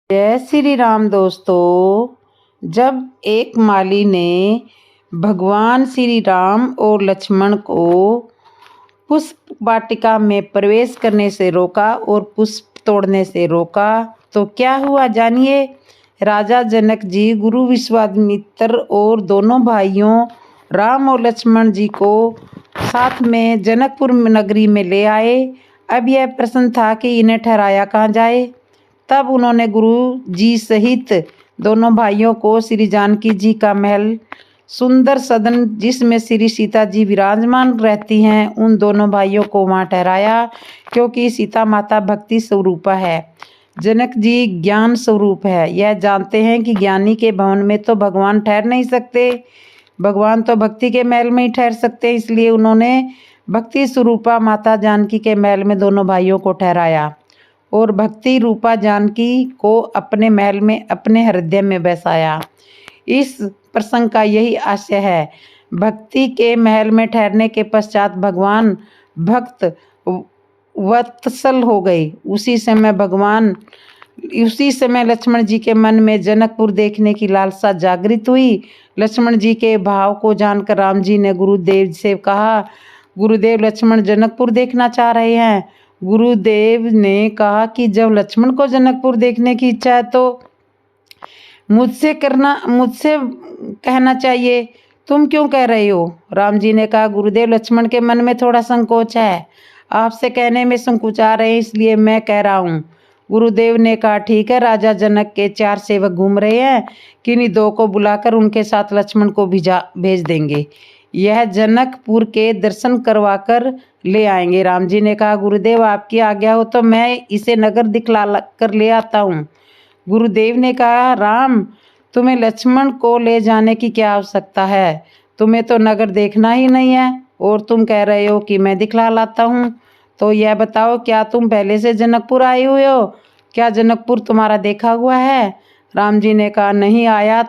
जय श्री राम दोस्तों। जब एक माली ने भगवान श्री राम और लक्ष्मण को पुष्प वाटिका में प्रवेश करने से रोका और पुष्प तोड़ने से रोका तो क्या हुआ जानिए। राजा जनक जी गुरु विश्वामित्र और दोनों भाइयों राम और लक्ष्मण जी को साथ में जनकपुर नगरी में ले आए। अब यह प्रश्न था कि इन्हें ठहराया कहाँ जाए। तब उन्होंने गुरु जी सहित दोनों भाइयों को श्री जानकी जी का महल, सुंदर सदन जिसमें श्री सीता जी विराजमान रहती हैं, उन दोनों भाइयों को वहाँ ठहराया, क्योंकि सीता माता भक्ति स्वरूपा है, जनक जी ज्ञान स्वरूप है। यह जानते हैं कि ज्ञानी के भवन में तो भगवान ठहर नहीं सकते, भगवान तो भक्ति के महल में ही ठहर सकते। इसलिए उन्होंने भक्ति स्वरूपा माता जानकी के महल में दोनों भाइयों को ठहराया और भक्ति रूपा जानकी को अपने महल में, अपने हृदय में बसाया। इस प्रसंग का यही आशय है। भक्ति के महल में ठहरने के पश्चात भगवान भक्त वत्सल हो गए। उसी समय लक्ष्मण जी के मन में जनकपुर देखने की लालसा जागृत हुई। लक्ष्मण जी के भाव को जानकर राम जी ने गुरुदेव से कहा, गुरुदेव लक्ष्मण जनकपुर देखना चाह रहे हैं। गुरुदेव ने कहा कि जब लक्ष्मण को जनकपुर देखने की इच्छा है तो मुझसे कहना चाहिए, तुम क्यों कह रहे हो। राम जी ने कहा, गुरुदेव लक्ष्मण के मन में थोड़ा संकोच है, आपसे कहने में संकोचा रहे हैं, इसलिए मैं कह रहा हूँ। गुरुदेव ने कहा, ठीक है, राजा जनक के 4 सेवक घूम रहे हैं, किन्हीं 2 को बुलाकर उनके साथ लक्ष्मण को भेज देंगे, यह जनकपुर के दर्शन करवा कर ले आएंगे। राम जी ने कहा, गुरुदेव आपकी आज्ञा हो तो मैं इसे नगर दिखला कर ले आता हूँ। गुरुदेव ने कहा, राम तुम्हें लक्ष्मण को ले जाने की क्या आवश्यकता है, तुम्हें तो नगर देखना ही नहीं है और तुम कह रहे हो कि मैं दिखला लाता हूँ। तो यह बताओ, क्या तुम पहले से जनकपुर आए हुए हो, क्या जनकपुर तुम्हारा देखा हुआ है। राम जी ने कहा, नहीं आया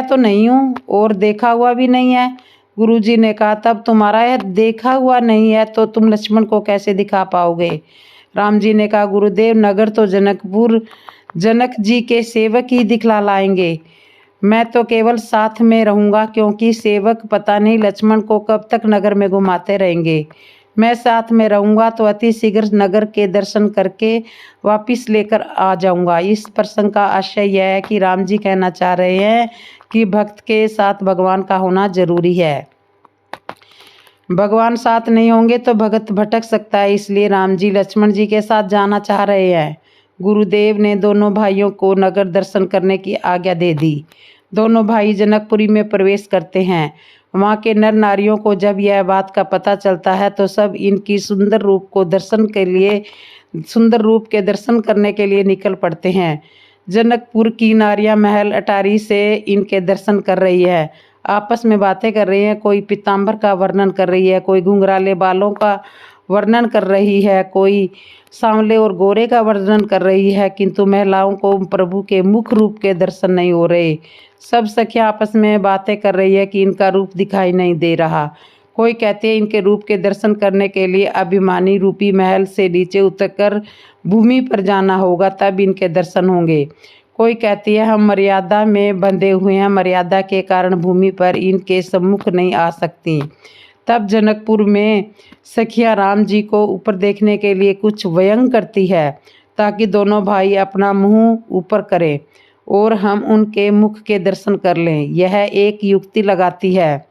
तो नहीं हूँ और देखा हुआ भी नहीं है। गुरुजी ने कहा, तब तुम्हारा यह देखा हुआ नहीं है तो तुम लक्ष्मण को कैसे दिखा पाओगे। राम जी ने कहा, गुरुदेव नगर तो जनक जी के सेवक ही दिखला लाएंगे, मैं तो केवल साथ में रहूँगा, क्योंकि सेवक पता नहीं लक्ष्मण को कब तक नगर में घुमाते रहेंगे। मैं साथ में रहूँगा तो अति शीघ्र नगर के दर्शन करके वापस लेकर आ जाऊँगा। इस प्रसंग का आशय यह है कि राम जी कहना चाह रहे हैं कि भक्त के साथ भगवान का होना जरूरी है। भगवान साथ नहीं होंगे तो भक्त भटक सकता है, इसलिए राम जी लक्ष्मण जी के साथ जाना चाह रहे हैं। गुरुदेव ने दोनों भाइयों को नगर दर्शन करने की आज्ञा दे दी। दोनों भाई जनकपुरी में प्रवेश करते हैं। वहाँ के नर नारियों को जब यह बात का पता चलता है तो सब इनकी सुंदर रूप के दर्शन करने के लिए निकल पड़ते हैं। जनकपुर की नारियां महल अटारी से इनके दर्शन कर रही है, आपस में बातें कर रही हैं। कोई पीताम्बर का वर्णन कर रही है, कोई घुंघराले बालों का वर्णन कर रही है, कोई सांवले और गोरे का वर्णन कर रही है, किंतु महिलाओं को प्रभु के मुख रूप के दर्शन नहीं हो रहे। सब सखियां आपस में बातें कर रही है कि इनका रूप दिखाई नहीं दे रहा। कोई कहते हैं इनके रूप के दर्शन करने के लिए अभिमानी रूपी महल से नीचे उतरकर भूमि पर जाना होगा, तब इनके दर्शन होंगे। कोई कहती है हम मर्यादा में बंधे हुए हैं, मर्यादा के कारण भूमि पर इनके सम्मुख नहीं आ सकती। तब जनकपुर में सखिया राम जी को ऊपर देखने के लिए कुछ व्यंग करती है, ताकि दोनों भाई अपना मुंह ऊपर करें और हम उनके मुख के दर्शन कर लें। यह एक युक्ति लगाती है,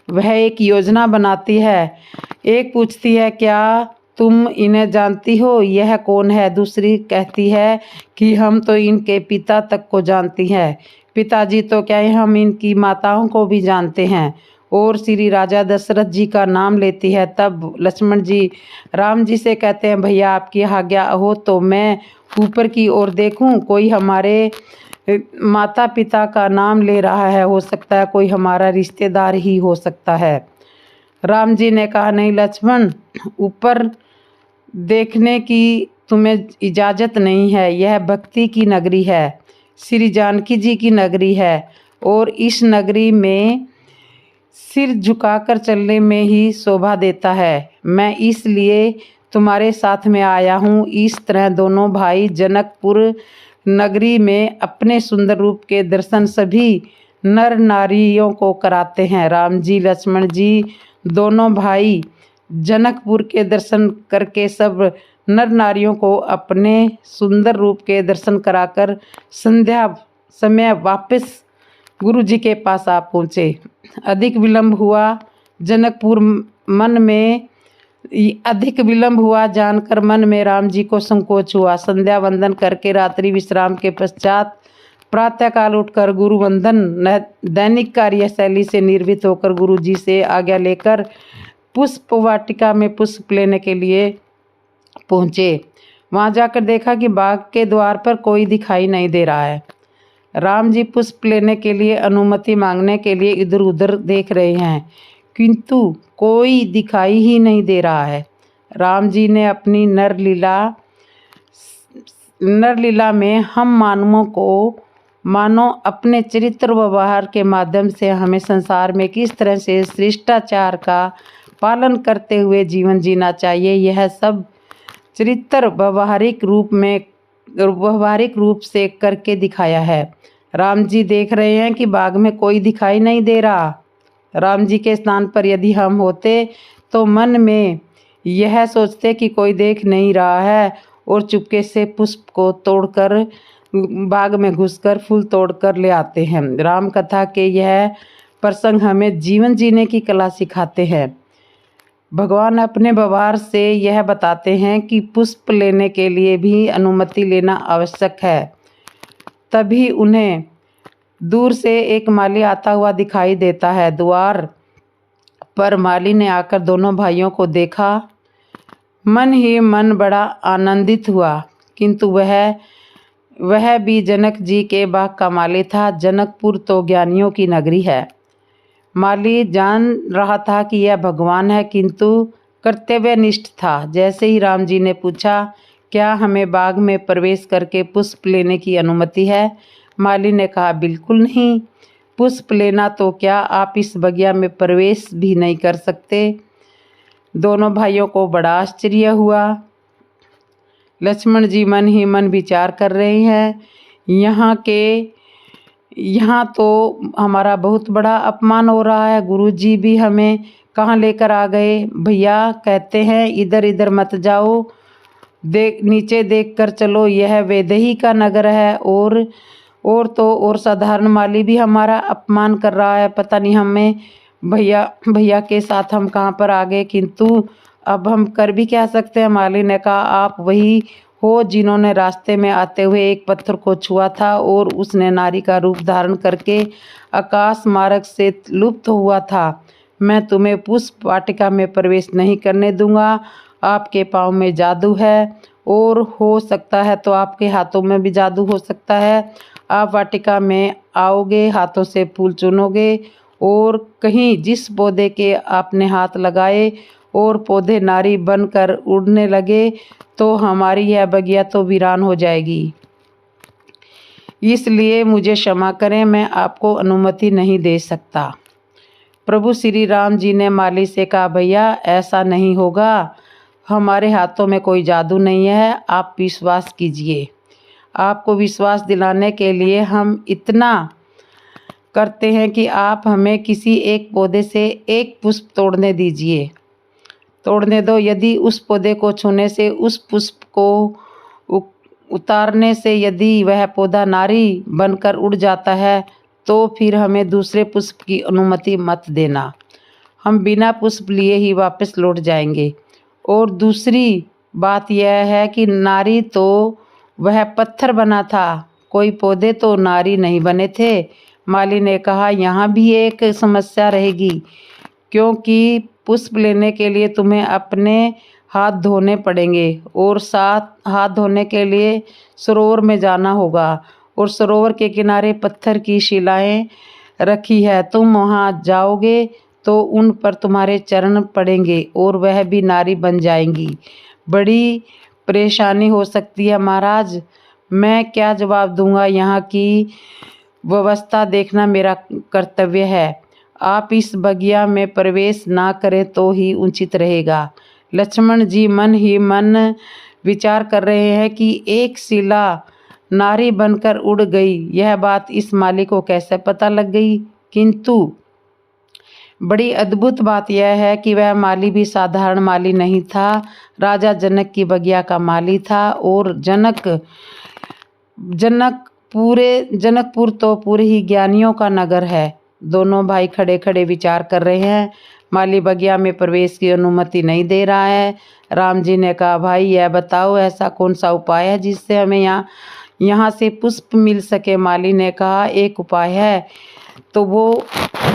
वह एक योजना बनाती है। एक पूछती है, क्या तुम इन्हें जानती हो, यह कौन है। दूसरी कहती है कि हम तो इनके पिता तक को जानती हैं, पिताजी तो क्या है, हम इनकी माताओं को भी जानते हैं। और श्री राजा दशरथ जी का नाम लेती है। तब लक्ष्मण जी राम जी से कहते हैं, भैया आपकी आज्ञा हो तो मैं ऊपर की ओर देखूं, कोई हमारे माता पिता का नाम ले रहा है, हो सकता है कोई हमारा रिश्तेदार ही हो सकता है। राम जी ने कहा, नहीं लक्ष्मण, ऊपर देखने की तुम्हें इजाज़त नहीं है, यह भक्ति की नगरी है, श्री जानकी जी की नगरी है और इस नगरी में सिर झुकाकर चलने में ही शोभा देता है। मैं इसलिए तुम्हारे साथ में आया हूँ। इस तरह दोनों भाई जनकपुर नगरी में अपने सुंदर रूप के दर्शन सभी नर नारियों को कराते हैं। राम जी लक्ष्मण जी दोनों भाई जनकपुर के दर्शन करके सब नर नारियों को अपने सुंदर रूप के दर्शन कराकर संध्या समय वापस गुरु जी के पास आ पहुँचे। अधिक विलंब हुआ जानकर मन में राम जी को संकोच हुआ। संध्या वंदन करके रात्रि विश्राम के पश्चात प्रातःकाल उठकर गुरु वंदन दैनिक कार्यशैली से निर्वित होकर गुरु जी से आज्ञा लेकर पुष्प वाटिका में पुष्प लेने के लिए पहुँचे। वहाँ जाकर देखा कि बाग के द्वार पर कोई दिखाई नहीं दे रहा है। राम जी पुष्प लेने के लिए अनुमति मांगने के लिए इधर उधर देख रहे हैं, किंतु कोई दिखाई ही नहीं दे रहा है। राम जी ने अपनी नरलीला में हम मानवों को मानो अपने चरित्र व्यवहार के माध्यम से हमें संसार में किस तरह से शिष्टाचार का पालन करते हुए जीवन जीना चाहिए, यह सब चरित्र व्यवहारिक रूप से करके दिखाया है। राम जी देख रहे हैं कि बाग में कोई दिखाई नहीं दे रहा। राम जी के स्थान पर यदि हम होते तो मन में यह सोचते कि कोई देख नहीं रहा है और चुपके से पुष्प को तोड़कर बाग में घुसकर फूल तोड़कर ले आते हैं। राम कथा के यह प्रसंग हमें जीवन जीने की कला सिखाते हैं। भगवान अपने व्यवहार से यह बताते हैं कि पुष्प लेने के लिए भी अनुमति लेना आवश्यक है। तभी उन्हें दूर से एक माली आता हुआ दिखाई देता है। द्वार पर माली ने आकर दोनों भाइयों को देखा। मन ही मन बड़ा आनंदित हुआ, किंतु वह भी जनक जी के बाग का माली था। जनकपुर तो ज्ञानियों की नगरी है। माली जान रहा था कि यह भगवान है, किंतु कर्तव्यनिष्ठ था। जैसे ही राम जी ने पूछा, क्या हमें बाग में प्रवेश करके पुष्प लेने की अनुमति है? माली ने कहा, बिल्कुल नहीं। पुष्प लेना तो क्या, आप इस बगिया में प्रवेश भी नहीं कर सकते। दोनों भाइयों को बड़ा आश्चर्य हुआ। लक्ष्मण जी मन ही मन विचार कर रहे हैं, यहाँ तो हमारा बहुत बड़ा अपमान हो रहा है। गुरुजी भी हमें कहाँ लेकर आ गए। भैया कहते हैं इधर इधर मत जाओ, नीचे देख कर चलो, यह वैदेही का नगर है। और साधारण माली भी हमारा अपमान कर रहा है। पता नहीं हमें भैया के साथ हम कहाँ पर आ गए, किंतु अब हम कर भी क्या सकते हैं। माली ने कहा, आप वही हो जिन्होंने रास्ते में आते हुए एक पत्थर को छुआ था और उसने नारी का रूप धारण करके आकाश मार्ग से लुप्त हुआ था। मैं तुम्हें पुष्प वाटिका में प्रवेश नहीं करने दूंगा। आपके पाँव में जादू है और हो सकता है तो आपके हाथों में भी जादू हो सकता है। आप वाटिका में आओगे, हाथों से फूल चुनोगे और कहीं जिस पौधे के आपने हाथ लगाए और पौधे नारी बनकर उड़ने लगे तो हमारी यह बगिया तो वीरान हो जाएगी। इसलिए मुझे क्षमा करें, मैं आपको अनुमति नहीं दे सकता। प्रभु श्री राम जी ने माली से कहा, भैया ऐसा नहीं होगा, हमारे हाथों में कोई जादू नहीं है, आप विश्वास कीजिए। आपको विश्वास दिलाने के लिए हम इतना करते हैं कि आप हमें किसी एक पौधे से एक पुष्प तोड़ने दो। यदि उस पौधे को छूने से, उस पुष्प को उतारने से यदि वह पौधा नारी बनकर उड़ जाता है तो फिर हमें दूसरे पुष्प की अनुमति मत देना। हम बिना पुष्प लिए ही वापस लौट जाएंगे। और दूसरी बात यह है कि नारी तो वह पत्थर बना था, कोई पौधे तो नारी नहीं बने थे। माली ने कहा, यहाँ भी एक समस्या रहेगी, क्योंकि पुष्प लेने के लिए तुम्हें अपने हाथ धोने पड़ेंगे और साथ हाथ धोने के लिए सरोवर में जाना होगा और सरोवर के किनारे पत्थर की शिलाएं रखी है। तुम वहाँ जाओगे तो उन पर तुम्हारे चरण पड़ेंगे और वह भी नारी बन जाएंगी। बड़ी परेशानी हो सकती है महाराज, मैं क्या जवाब दूंगा। यहाँ की व्यवस्था देखना मेरा कर्तव्य है। आप इस बगिया में प्रवेश ना करें तो ही उचित रहेगा। लक्ष्मण जी मन ही मन विचार कर रहे हैं कि एक शिला नारी बनकर उड़ गई। यह बात इस माली को कैसे पता लग गई? किंतु बड़ी अद्भुत बात यह है कि वह माली भी साधारण माली नहीं था, राजा जनक की बगिया का माली था। और जनकपुर तो पूरे ही ज्ञानियों का नगर है। दोनों भाई खड़े खड़े विचार कर रहे हैं। माली बगिया में प्रवेश की अनुमति नहीं दे रहा है। राम जी ने कहा, भाई यह बताओ ऐसा कौन सा उपाय है जिससे हमें यहाँ से पुष्प मिल सके? माली ने कहा, एक उपाय है, तो वो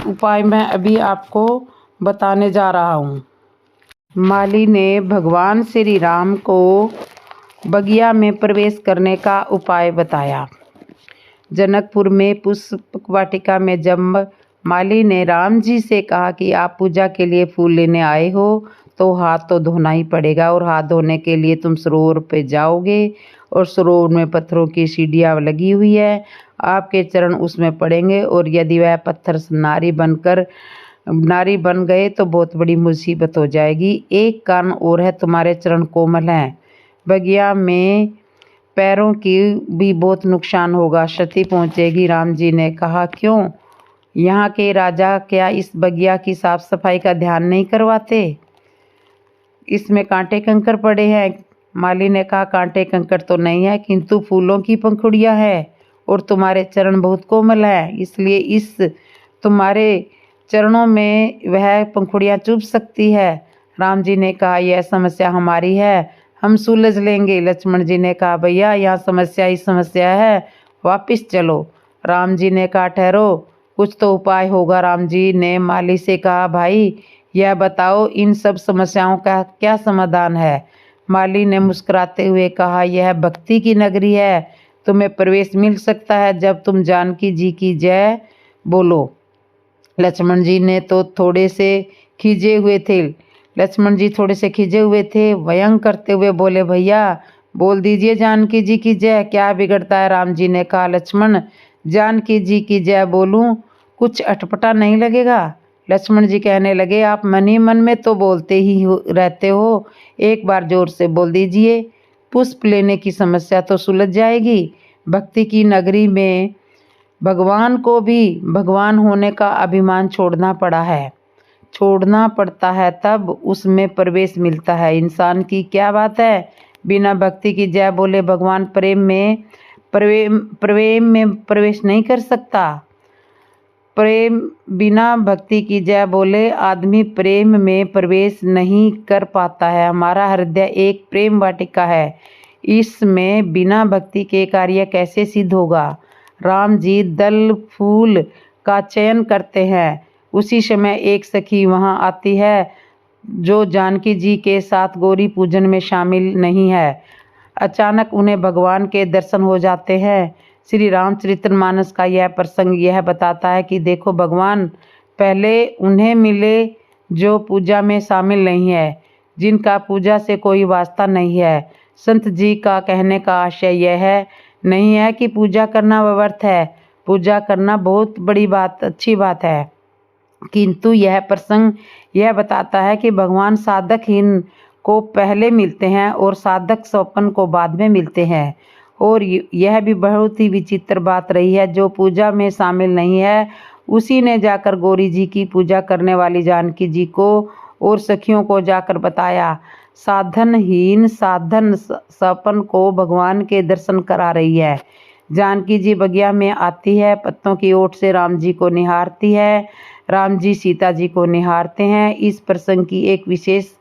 उपाय मैं अभी आपको बताने जा रहा हूँ। माली ने भगवान श्री राम को बगिया में प्रवेश करने का उपाय बताया। जनकपुर में पुष्प वाटिका में जब माली ने राम जी से कहा कि आप पूजा के लिए फूल लेने आए हो तो हाथ तो धोना ही पड़ेगा, और हाथ धोने के लिए तुम सरोवर पे जाओगे और सरोवर में पत्थरों की सीढ़ियाँ लगी हुई है, आपके चरण उसमें पड़ेंगे, और यदि वह पत्थर नारी बन गए तो बहुत बड़ी मुसीबत हो जाएगी। एक कारण और है, तुम्हारे चरण कोमल हैं, बगिया में पैरों की भी बहुत नुकसान होगा, क्षति पहुंचेगी। राम जी ने कहा, क्यों? यहाँ के राजा क्या इस बगिया की साफ सफाई का ध्यान नहीं करवाते? इसमें कांटे कंकर पड़े हैं। माली ने कहा, कांटे कंकर तो नहीं है, किंतु फूलों की पंखुड़ियाँ है और तुम्हारे चरण बहुत कोमल हैं, इसलिए इस तुम्हारे चरणों में वह पंखुड़ियाँ चुभ सकती है। राम जी ने कहा, यह समस्या हमारी है, हम सुलझ लेंगे। लक्ष्मण जी ने कहा, भैया यहाँ समस्या ही समस्या है, वापिस चलो। राम जी ने कहा, ठहरो, कुछ तो उपाय होगा। राम जी ने माली से कहा, भाई यह बताओ इन सब समस्याओं का क्या समाधान है? माली ने मुस्कुराते हुए कहा, यह भक्ति की नगरी है, तुम्हें प्रवेश मिल सकता है जब तुम जानकी जी की जय बोलो। लक्ष्मण जी ने तो थोड़े से खिजे हुए थे, व्यंग करते हुए बोले, भैया बोल दीजिए जानकी जी की जय, क्या बिगड़ता है? राम जी ने कहा, लक्ष्मण जानकी जी की जय बोलूं, कुछ अटपटा नहीं लगेगा? लक्ष्मण जी कहने लगे, आप मन ही मन में तो बोलते ही रहते हो, एक बार जोर से बोल दीजिए, पुष्प लेने की समस्या तो सुलझ जाएगी। भक्ति की नगरी में भगवान को भी भगवान होने का अभिमान छोड़ना पड़ता है, तब उसमें प्रवेश मिलता है। इंसान की क्या बात है, बिना भक्ति की जय बोले भगवान प्रेम में प्रवेश नहीं कर सकता। बिना भक्ति की जय बोले आदमी प्रेम में प्रवेश नहीं कर पाता है। हमारा हृदय एक प्रेम वाटिका है, इसमें बिना भक्ति के कार्य कैसे सिद्ध होगा? राम जी दल फूल का चयन करते हैं, उसी समय एक सखी वहां आती है जो जानकी जी के साथ गौरी पूजन में शामिल नहीं है। अचानक उन्हें भगवान के दर्शन हो जाते हैं। श्री रामचरितमानस का यह प्रसंग यह बताता है कि देखो, भगवान पहले उन्हें मिले जो पूजा में शामिल नहीं है, जिनका पूजा से कोई वास्ता नहीं है। संत जी का कहने का आशय यह नहीं है कि पूजा करना व्यर्थ है, पूजा करना बहुत बड़ी बात, अच्छी बात है, किंतु यह प्रसंग यह बताता है कि भगवान साधकहीन को पहले मिलते हैं और साधक संपन्न को बाद में मिलते हैं। और यह भी बहुत ही विचित्र बात रही है, जो पूजा में शामिल नहीं है उसी ने जाकर गौरी जी की पूजा करने वाली जानकी जी को और सखियों को जाकर बताया। साधनहीन साधन संपन्न को भगवान के दर्शन करा रही है। जानकी जी बगिया में आती है, पत्तों की ओट से राम जी को निहारती है, राम जी सीता जी को निहारते हैं। इस प्रसंग की एक विशेष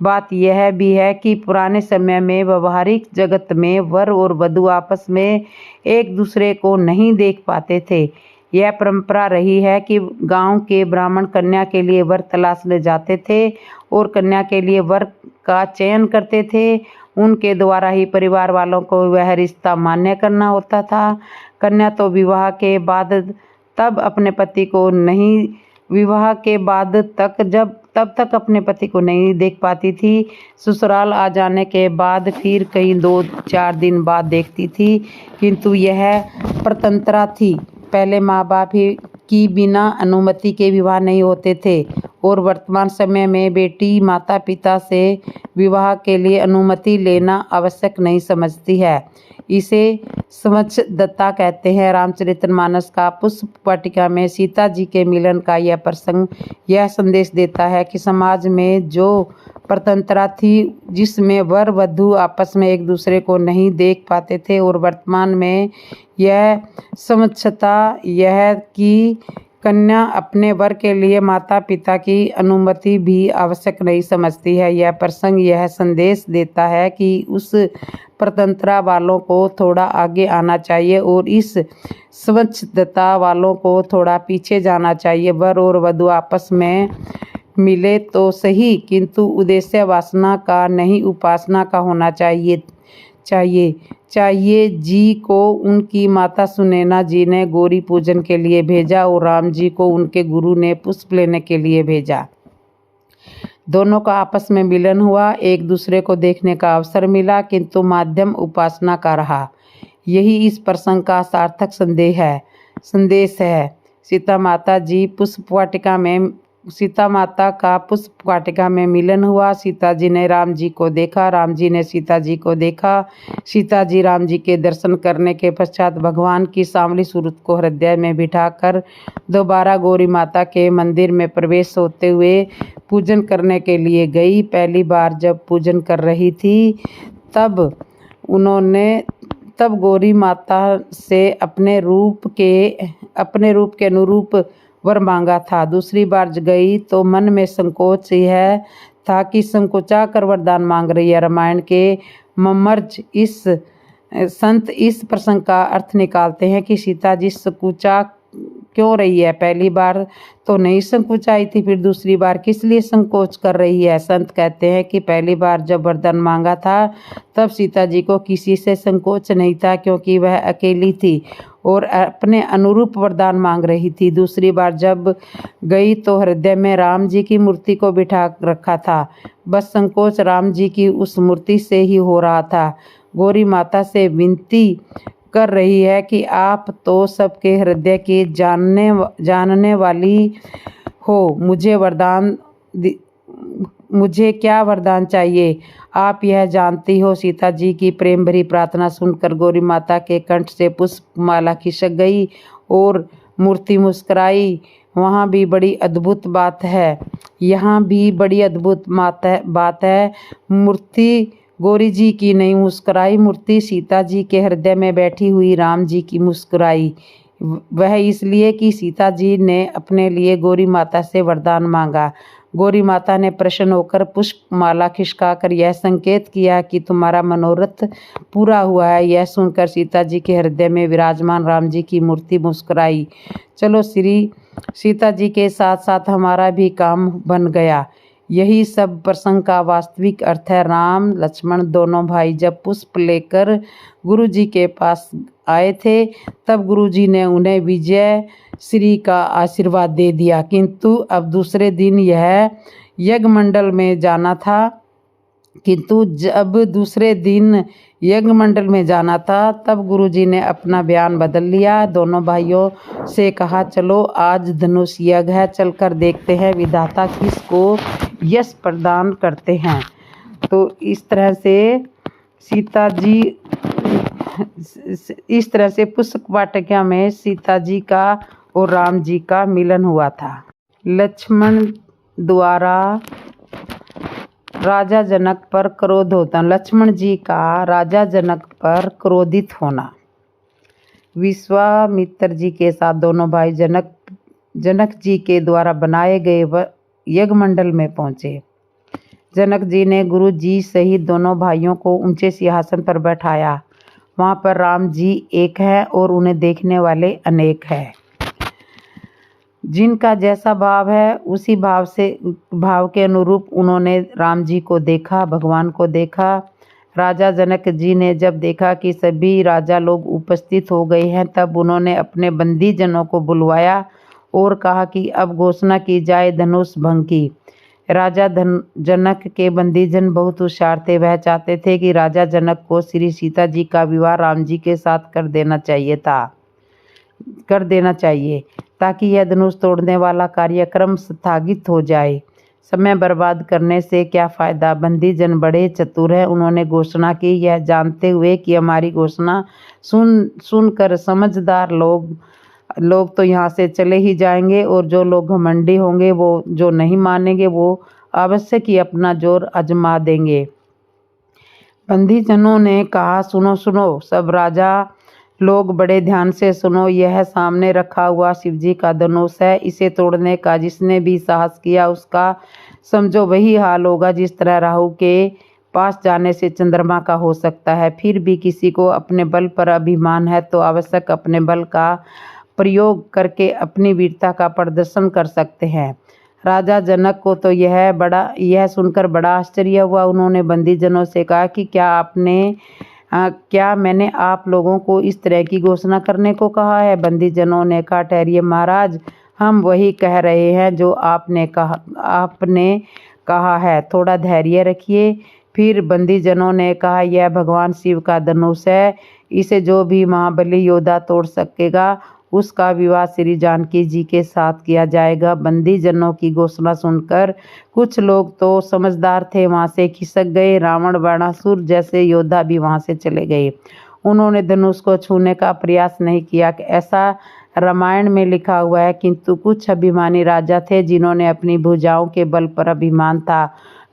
बात यह भी है कि पुराने समय में व्यवहारिक जगत में वर और वधू आपस में एक दूसरे को नहीं देख पाते थे। यह परंपरा रही है कि गांव के ब्राह्मण कन्या के लिए वर तलाशने जाते थे और कन्या के लिए वर का चयन करते थे। उनके द्वारा ही परिवार वालों को वह रिश्ता मान्य करना होता था। कन्या तो विवाह के बाद तब अपने पति को नहीं तब तक अपने पति को नहीं देख पाती थी। ससुराल आ जाने के बाद फिर कहीं 2-4 दिन बाद देखती थी, किंतु यह परतंत्रा थी। पहले माँ बाप की बिना अनुमति के विवाह नहीं होते थे और वर्तमान समय में बेटी माता पिता से विवाह के लिए अनुमति लेना आवश्यक नहीं समझती है। इसे समझदत्ता कहते हैं। रामचरितमानस का पुष्प वाटिका में सीता जी के मिलन का यह प्रसंग यह संदेश देता है कि समाज में जो परतंत्रा थी, जिसमें वर वधू आपस में एक दूसरे को नहीं देख पाते थे, और वर्तमान में यह समझता यह कि कन्या अपने वर के लिए माता पिता की अनुमति भी आवश्यक नहीं समझती है। यह प्रसंग यह संदेश देता है कि उस परतंत्रा वालों को थोड़ा आगे आना चाहिए और इस स्वच्छता वालों को थोड़ा पीछे जाना चाहिए। वर और वधू आपस में मिले तो सही, किंतु उद्देश्य वासना का नहीं, उपासना का होना चाहिए जी को उनकी माता सुनैना जी ने गौरी पूजन के लिए भेजा और राम जी को उनके गुरु ने पुष्प लेने के लिए भेजा। दोनों का आपस में मिलन हुआ, एक दूसरे को देखने का अवसर मिला, किंतु माध्यम उपासना का रहा। यही इस प्रसंग का सार्थक संदेश है। सीता माता का पुष्प वाटिका में मिलन हुआ। सीता जी ने राम जी को देखा, राम जी ने सीता जी को देखा। सीता जी राम जी के दर्शन करने के पश्चात भगवान की सांवली सूरत को हृदय में बिठाकर दोबारा गौरी माता के मंदिर में प्रवेश होते हुए पूजन करने के लिए गई। पहली बार जब पूजन कर रही थी तब गौरी माता से अपने रूप के अनुरूप वर मांगा था। दूसरी बार गई तो मन में संकोच यह था कि संकोचा कर वरदान मांग रही है। रामायण के ममर्ज संत इस प्रसंग का अर्थ निकालते हैं कि सीता जी संकोचा क्यों रही है। पहली बार तो नहीं संकोचाई थी, फिर दूसरी बार किस लिए संकोच कर रही है। संत कहते हैं कि पहली बार जब वरदान मांगा था तब सीता जी को किसी से संकोच नहीं था, क्योंकि वह अकेली थी और अपने अनुरूप वरदान मांग रही थी। दूसरी बार जब गई तो हृदय में राम जी की मूर्ति को बिठा रखा था, बस संकोच राम जी की उस मूर्ति से ही हो रहा था। गौरी माता से विनती कर रही है कि आप तो सबके हृदय की जानने वाली हो, मुझे क्या वरदान चाहिए, आप यह जानती हो। सीता जी की प्रेम भरी प्रार्थना सुनकर गौरी माता के कंठ से पुष्प माला खिसक गई और मूर्ति मुस्कुराई। वहाँ भी बड़ी अद्भुत बात है। मूर्ति गौरी जी की नहीं मुस्कुराई, मूर्ति सीता जी के हृदय में बैठी हुई राम जी की मुस्कुराई। वह इसलिए कि सीता जी ने अपने लिए गौरी माता से वरदान मांगा। गौरी माता ने प्रसन्न होकर पुष्प माला खिसकाकर यह संकेत किया कि तुम्हारा मनोरथ पूरा हुआ है। यह सुनकर सीता जी के हृदय में विराजमान राम जी की मूर्ति मुस्कुराई। चलो श्री सीता जी के साथ साथ हमारा भी काम बन गया। यही सब प्रसंग का वास्तविक अर्थ है। राम लक्ष्मण दोनों भाई जब पुष्प लेकर गुरु जी के पास आए थे तब गुरु जी ने उन्हें विजय श्री का आशीर्वाद दे दिया, किंतु अब दूसरे दिन यह यज्ञमंडल में जाना था तब गुरुजी ने अपना बयान बदल लिया। दोनों भाइयों से कहा, चलो आज धनुष यज्ञ है, चलकर देखते हैं विधाता किसको यश प्रदान करते हैं। तो इस तरह से पुष्प वाटिका में सीता जी का और राम जी का मिलन हुआ था। लक्ष्मण द्वारा राजा जनक पर क्रोध होता। लक्ष्मण जी का राजा जनक पर क्रोधित होना। विश्वामित्र जी के साथ दोनों भाई जनक जी के द्वारा बनाए गए यज्ञमंडल में पहुंचे। जनक जी ने गुरु जी सहित दोनों भाइयों को ऊंचे सिंहासन पर बैठाया। वहां पर राम जी एक है और उन्हें देखने वाले अनेक हैं। जिनका जैसा भाव है उसी भाव के अनुरूप उन्होंने राम जी को देखा, भगवान को देखा। राजा जनक जी ने जब देखा कि सभी राजा लोग उपस्थित हो गए हैं तब उन्होंने अपने बंदी जनों को बुलवाया और कहा कि अब घोषणा की जाए धनुष भंग की। राजा जनक के बंदीजन बहुत होशियार थे। वह चाहते थे कि राजा जनक को श्री सीता जी का विवाह राम जी के साथ कर देना चाहिए। ताकि यह धनुष तोड़ने वाला कार्यक्रम स्थगित हो जाए। समय बर्बाद करने से क्या फ़ायदा। बंदीजन बड़े चतुर हैं। उन्होंने घोषणा की, यह जानते हुए कि हमारी घोषणा सुनकर समझदार लोग तो यहाँ से चले ही जाएंगे, और जो लोग घमंडी होंगे, वो जो नहीं मानेंगे, वो अवश्य ही अपना जोर आजमा देंगे। बंदीजनों ने कहा, सुनो सुनो सब राजा लोग, बड़े ध्यान से सुनो। यह सामने रखा हुआ शिवजी का धनुष है। इसे तोड़ने का जिसने भी साहस किया उसका समझो वही हाल होगा जिस तरह राहु के पास जाने से चंद्रमा का हो सकता है। फिर भी किसी को अपने बल पर अभिमान है तो आवश्यक अपने बल का प्रयोग करके अपनी वीरता का प्रदर्शन कर सकते हैं। राजा जनक को तो यह सुनकर बड़ा आश्चर्य हुआ। उन्होंने बंदीजनों से कहा कि क्या मैंने आप लोगों को इस तरह की घोषणा करने को कहा है। बंदीजनों ने कहा, ठहरिए महाराज, हम वही कह रहे हैं जो आपने कहा है, थोड़ा धैर्य रखिए। फिर बंदीजनों ने कहा, यह भगवान शिव का धनुष है, इसे जो भी महाबली योद्धा तोड़ सकेगा उसका विवाह श्री जानकी जी के साथ किया जाएगा। बंदीजनों की घोषणा सुनकर कुछ लोग तो समझदार थे वहां से खिसक गए। रावण, बाणासुर जैसे योद्धा भी वहां से चले गए। उन्होंने धनुष को छूने का प्रयास नहीं किया। ऐसा रामायण में लिखा हुआ है। किंतु कुछ अभिमानी राजा थे जिन्होंने अपनी भुजाओं के बल पर अभिमान था।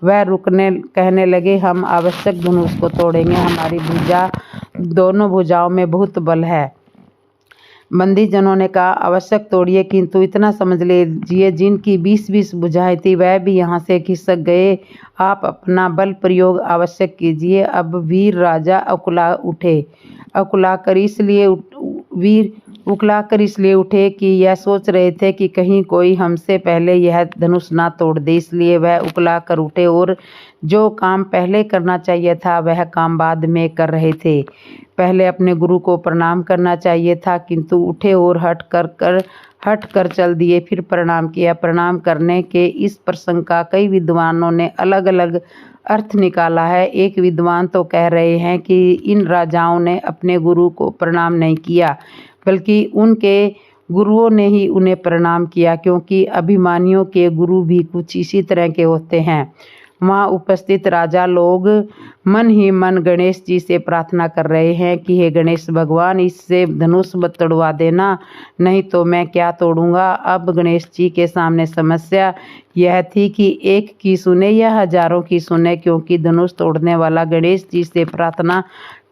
वह कहने लगे, हम आवश्यक धनुष को तोड़ेंगे, हमारी दोनों भुजाओं में बहुत बल है। बंदीजनों ने कहा, आवश्यक तोड़िए, किंतु इतना समझ लीजिए जिनकी 20-20 भुजाएं थी वह भी यहाँ से खिसक गए। आप अपना बल प्रयोग आवश्यक कीजिए। अब वीर राजा उकलाकर इसलिए उठे कि यह सोच रहे थे कि कहीं कोई हमसे पहले यह धनुष ना तोड़ दे। इसलिए वह उकलाकर उठे और जो काम पहले करना चाहिए था वह काम बाद में कर रहे थे। पहले अपने गुरु को प्रणाम करना चाहिए था, किंतु उठे और हट कर चल दिए। फिर प्रणाम किया। प्रणाम करने के इस प्रसंग का कई विद्वानों ने अलग अलग अर्थ निकाला है। एक विद्वान तो कह रहे हैं कि इन राजाओं ने अपने गुरु को प्रणाम नहीं किया, बल्कि उनके गुरुओं ने ही उन्हें प्रणाम किया, क्योंकि अभिमानियों के गुरु भी कुछ इसी तरह के होते हैं। वहाँ उपस्थित राजा लोग मन ही मन गणेश जी से प्रार्थना कर रहे हैं कि हे गणेश भगवान, इससे धनुष मत तोड़वा देना, नहीं तो मैं क्या तोड़ूंगा। अब गणेश जी के सामने समस्या यह थी कि एक की सुने या हजारों की सुने, क्योंकि धनुष तोड़ने वाला गणेश जी से प्रार्थना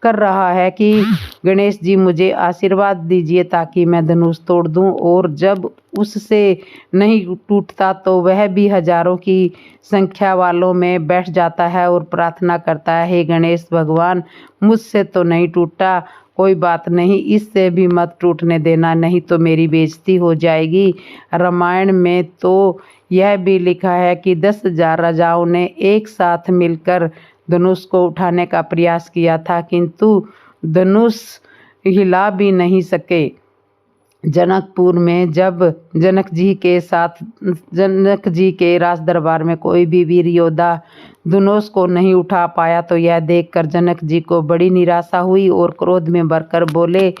कर रहा है कि गणेश जी मुझे आशीर्वाद दीजिए ताकि मैं धनुष तोड़ दूं, और जब उससे नहीं टूटता तो वह भी हजारों की संख्या वालों में बैठ जाता है और प्रार्थना करता है, हे गणेश भगवान, मुझसे तो नहीं टूटा, कोई बात नहीं, इससे भी मत टूटने देना, नहीं तो मेरी बेइज्जती हो जाएगी। रामायण में तो यह भी लिखा है कि 10,000 राजाओं ने एक साथ मिलकर धनुष को उठाने का प्रयास किया था, किंतु धनुष हिला भी नहीं सके। जनकपुर में जब जनक जी के राज दरबार में कोई भी वीर योद्धा धनुष को नहीं उठा पाया तो यह देखकर जनक जी को बड़ी निराशा हुई और क्रोध में भरकर बोले,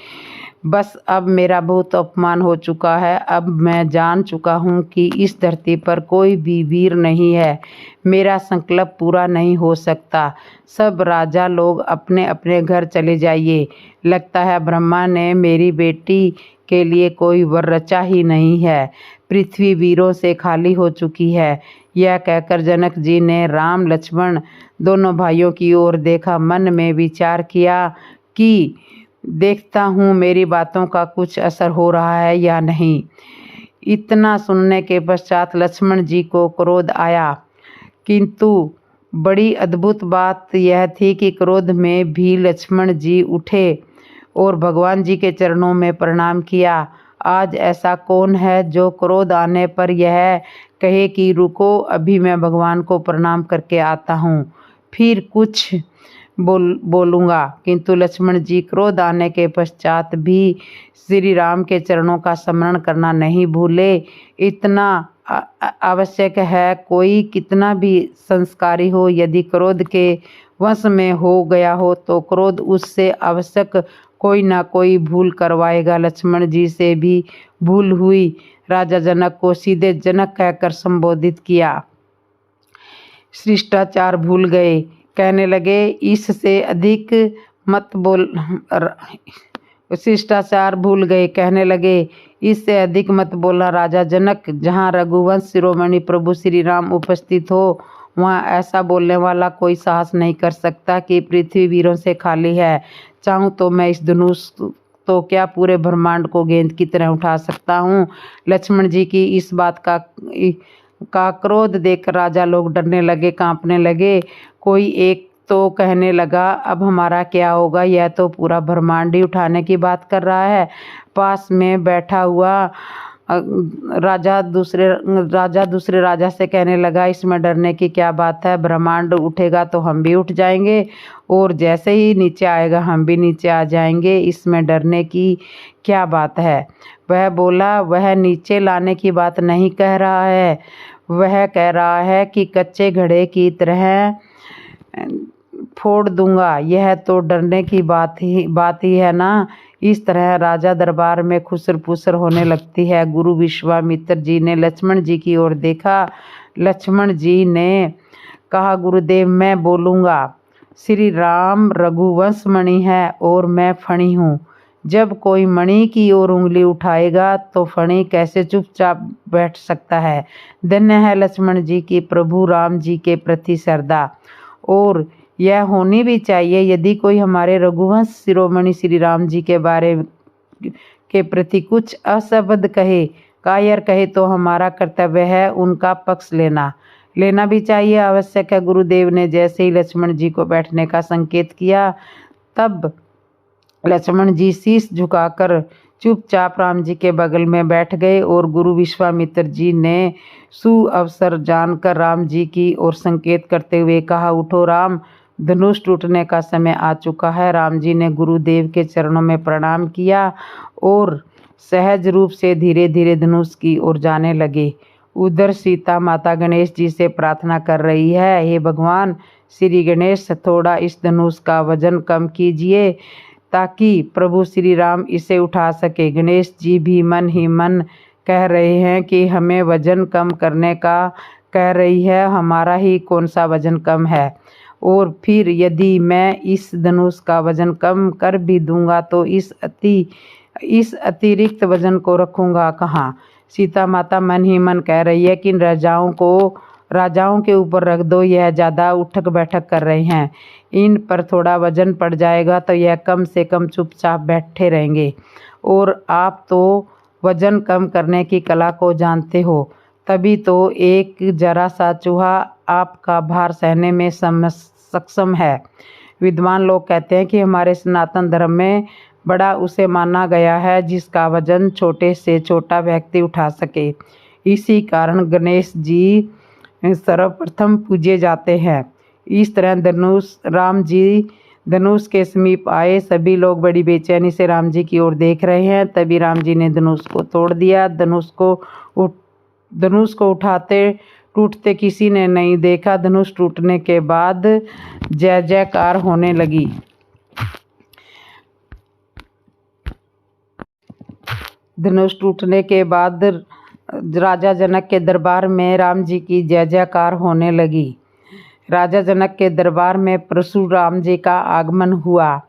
बस अब मेरा बहुत अपमान हो चुका है। अब मैं जान चुका हूँ कि इस धरती पर कोई भी वीर नहीं है। मेरा संकल्प पूरा नहीं हो सकता। सब राजा लोग अपने अपने घर चले जाइए। लगता है ब्रह्मा ने मेरी बेटी के लिए कोई वर रचा ही नहीं है। पृथ्वी वीरों से खाली हो चुकी है। यह कहकर जनक जी ने राम लक्ष्मण दोनों भाइयों की ओर देखा। मन में विचार किया कि देखता हूँ मेरी बातों का कुछ असर हो रहा है या नहीं। इतना सुनने के पश्चात लक्ष्मण जी को क्रोध आया, किंतु बड़ी अद्भुत बात यह थी कि क्रोध में भी लक्ष्मण जी उठे और भगवान जी के चरणों में प्रणाम किया। आज ऐसा कौन है जो क्रोध आने पर यह कहे कि रुको, अभी मैं भगवान को प्रणाम करके आता हूँ, फिर कुछ बोलूँगा। किंतु लक्ष्मण जी क्रोध आने के पश्चात भी श्री राम के चरणों का स्मरण करना नहीं भूले। इतना आवश्यक है, कोई कितना भी संस्कारी हो, यदि क्रोध के वश में हो गया हो तो क्रोध उससे आवश्यक कोई ना कोई भूल करवाएगा। लक्ष्मण जी से भी भूल हुई। राजा जनक को सीधे जनक कहकर संबोधित किया। शिष्टाचार भूल गए, कहने लगे इससे अधिक मत बोल। शिष्टाचार भूल गए, कहने लगे इससे अधिक मत बोलना। राजा जनक, जहाँ रघुवंश शिरोमणि प्रभु श्री राम उपस्थित हो वहाँ ऐसा बोलने वाला कोई साहस नहीं कर सकता कि पृथ्वी वीरों से खाली है। चाहूँ तो मैं इस धनुष तो क्या पूरे ब्रह्मांड को गेंद की तरह उठा सकता हूँ। लक्ष्मण जी की इस बात का क्रोध देख राजा लोग डरने लगे, कांपने लगे। कोई एक तो कहने लगा अब हमारा क्या होगा, यह तो पूरा ब्रह्मांड ही उठाने की बात कर रहा है। पास में बैठा हुआ राजा दूसरे राजा से कहने लगा इसमें डरने की क्या बात है, ब्रह्मांड उठेगा तो हम भी उठ जाएंगे और जैसे ही नीचे आएगा हम भी नीचे आ जाएंगे, इसमें डरने की क्या बात है। वह बोला वह नीचे लाने की बात नहीं कह रहा है, वह कह रहा है कि कच्चे घड़े की तरह फोड़ दूंगा। यह तो डरने की बात ही है ना। इस तरह राजा दरबार में खुसर पुसर होने लगती है। गुरु विश्वामित्र जी ने लक्ष्मण जी की ओर देखा। लक्ष्मण जी ने कहा गुरुदेव मैं बोलूँगा। श्री राम रघुवंश मणि है और मैं फणी हूँ। जब कोई मणि की ओर उंगली उठाएगा तो फणी कैसे चुपचाप बैठ सकता है। धन्य है लक्ष्मण जी की प्रभु राम जी के प्रति श्रद्धा, और यह होनी भी चाहिए। यदि कोई हमारे रघुवंश शिरोमणि श्री राम जी के बारे के प्रति कुछ अशब्द कहे, कायर कहे, तो हमारा कर्तव्य है उनका पक्ष लेना भी चाहिए, आवश्यक है। गुरुदेव ने जैसे ही लक्ष्मण जी को बैठने का संकेत किया तब लक्ष्मण जी शीश झुकाकर चुपचाप राम जी के बगल में बैठ गए और गुरु विश्वामित्र जी ने सुअवसर जानकर राम जी की ओर संकेत करते हुए कहा उठो राम, धनुष टूटने का समय आ चुका है। राम जी ने गुरुदेव के चरणों में प्रणाम किया और सहज रूप से धीरे धीरे धनुष की ओर जाने लगे। उधर सीता माता गणेश जी से प्रार्थना कर रही है, हे भगवान श्री गणेश, थोड़ा इस धनुष का वजन कम कीजिए ताकि प्रभु श्री राम इसे उठा सके। गणेश जी भी मन ही मन कह रहे हैं कि हमें वजन कम करने का कह रही है, हमारा ही कौन सा वजन कम है। और फिर यदि मैं इस धनुष का वजन कम कर भी दूंगा तो इस अतिरिक्त वजन को रखूंगा कहाँ। सीता माता मन ही मन कह रही है कि राजाओं के ऊपर रख दो, यह ज़्यादा उठक बैठक कर रहे हैं, इन पर थोड़ा वजन पड़ जाएगा तो यह कम से कम चुपचाप बैठे रहेंगे। और आप तो वजन कम करने की कला को जानते हो, तभी तो एक जरा सा चूहा आपका भार सहने में सक्षम है। विद्वान लोग कहते हैं कि हमारे सनातन धर्म में बड़ा उसे माना गया है जिसका वजन छोटे से छोटा व्यक्ति उठा सके। इसी कारण गणेश जी सर्वप्रथम पूजे जाते हैं। इस तरह राम जी धनुष के समीप आए। सभी लोग बड़ी बेचैनी से राम जी की ओर देख रहे हैं। तभी राम जी ने धनुष को तोड़ दिया। धनुष को टूटते किसी ने नहीं देखा। धनुष टूटने के बाद जय जयकार होने लगी। धनुष टूटने के बाद राजा जनक के दरबार में राम जी की जय जयकार होने लगी। राजा जनक के दरबार में परशुराम जी का आगमन हुआ।